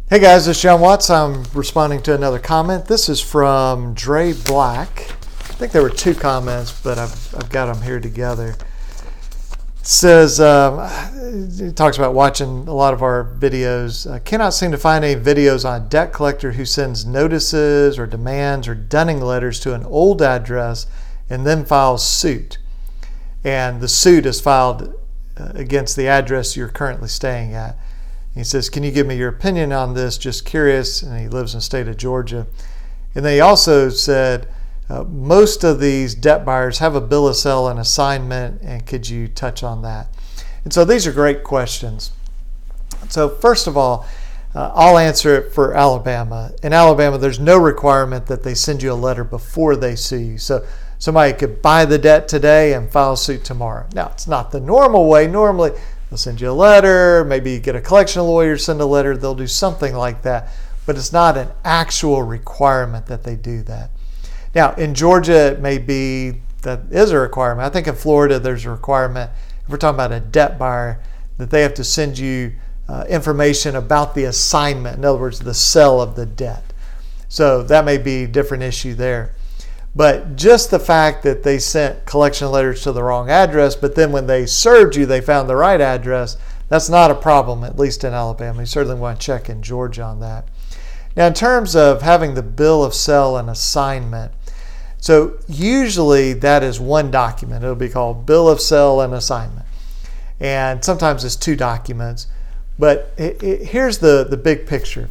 Hey guys, this is John Watts. I'm responding to another comment. This is from Dre Blacc. I think there were two comments, but I've got them here together. It says, he talks about watching a lot of our videos. Cannot seem to find any videos on a debt collector who sends notices or demands or dunning letters to an old address and then files suit. And the suit is filed against the address you're currently staying at. He says, can you give me your opinion on this? Just curious. And he lives in the state of Georgia. And they also said, most of these debt buyers have a bill of sale and assignment, and could you touch on that? And so these are great questions. So first of all, I'll answer it for Alabama. In Alabama, there's no requirement that they send you a letter before they sue you. So somebody could buy the debt today and file suit tomorrow. Now, it's not the normal way. Normally, they'll send you a letter, maybe get a collection lawyer, send a letter, they'll do something like that. But it's not an actual requirement that they do that. Now, in Georgia, it may be that is a requirement. I think in Florida, there's a requirement, if we're talking about a debt buyer, that they have to send you information about the assignment, in other words, the sale of the debt. So that may be a different issue there. But just the fact that they sent collection letters to the wrong address, but then when they served you, they found the right address, that's not a problem, at least in Alabama. You certainly want to check in Georgia on that. Now, in terms of having the bill of sale and assignment, so usually that is one document. It'll be called bill of sale and assignment. And sometimes it's two documents. But here's the big picture.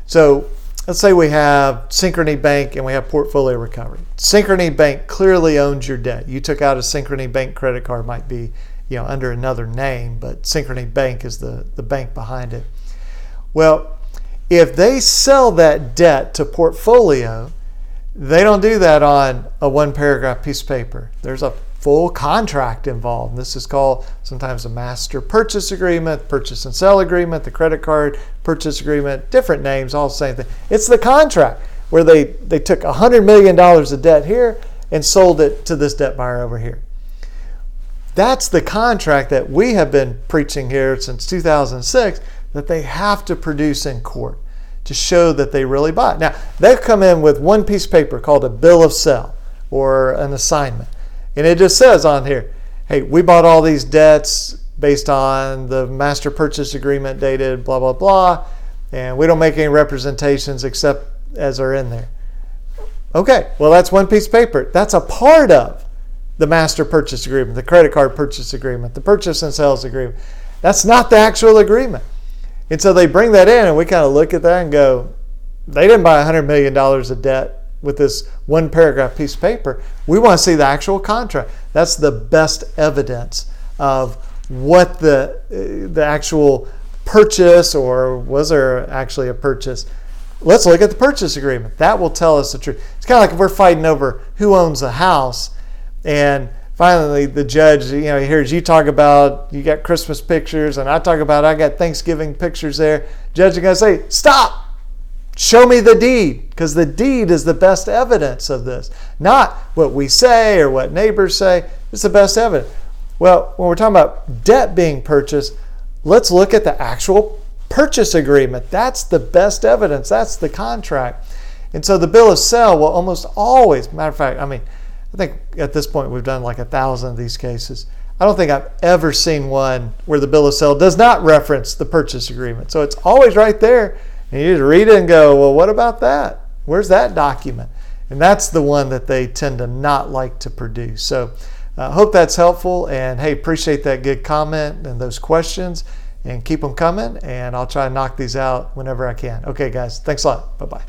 So let's say we have Synchrony Bank and we have portfolio recovery. Synchrony Bank clearly owns your debt. You took out a Synchrony Bank credit card, might be under another name, but Synchrony Bank is the bank behind it. Well, if they sell that debt to portfolio, they don't do that on a one paragraph piece of paper. There's a full contract involved. And this is called sometimes a master purchase agreement, purchase and sell agreement, the credit card purchase agreement, different names, all the same thing. It's the contract where they took $100 million of debt here and sold it to this debt buyer over here. That's the contract that we have been preaching here since 2006, that they have to produce in court to show that they really bought. Now, they've come in with one piece of paper called a bill of sale or an assignment. And it just says on here, hey, we bought all these debts based on the master purchase agreement dated blah, blah, blah, and we don't make any representations except as are in there. Okay, well, that's one piece of paper. That's a part of the master purchase agreement, the credit card purchase agreement, the purchase and sales agreement. That's not the actual agreement. And so they bring that in and we kind of look at that and go, they didn't buy $100 million of debt with this one paragraph piece of paper. We want to see the actual contract. That's the best evidence of what the actual purchase, or was there actually a purchase. Let's look at the purchase agreement. That will tell us the truth. It's kind of like if we're fighting over who owns the house, and finally the judge, he hears you talk about you got Christmas pictures and I talk about I got Thanksgiving pictures there. Judge is going to say, stop. Show me the deed, because the deed is the best evidence of this. Not what we say or what neighbors say. It's the best evidence. Well, when we're talking about debt being purchased, let's look at the actual purchase agreement. That's the best evidence. That's the contract. And so the bill of sale will almost always, matter of fact, I think at this point we've done like 1,000 of these cases. I don't think I've ever seen one where the bill of sale does not reference the purchase agreement. So it's always right there. And you just read it and go, well, what about that? Where's that document? And that's the one that they tend to not like to produce. So I hope that's helpful. And hey, appreciate that good comment and those questions. And keep them coming. And I'll try to knock these out whenever I can. Okay, guys. Thanks a lot. Bye-bye.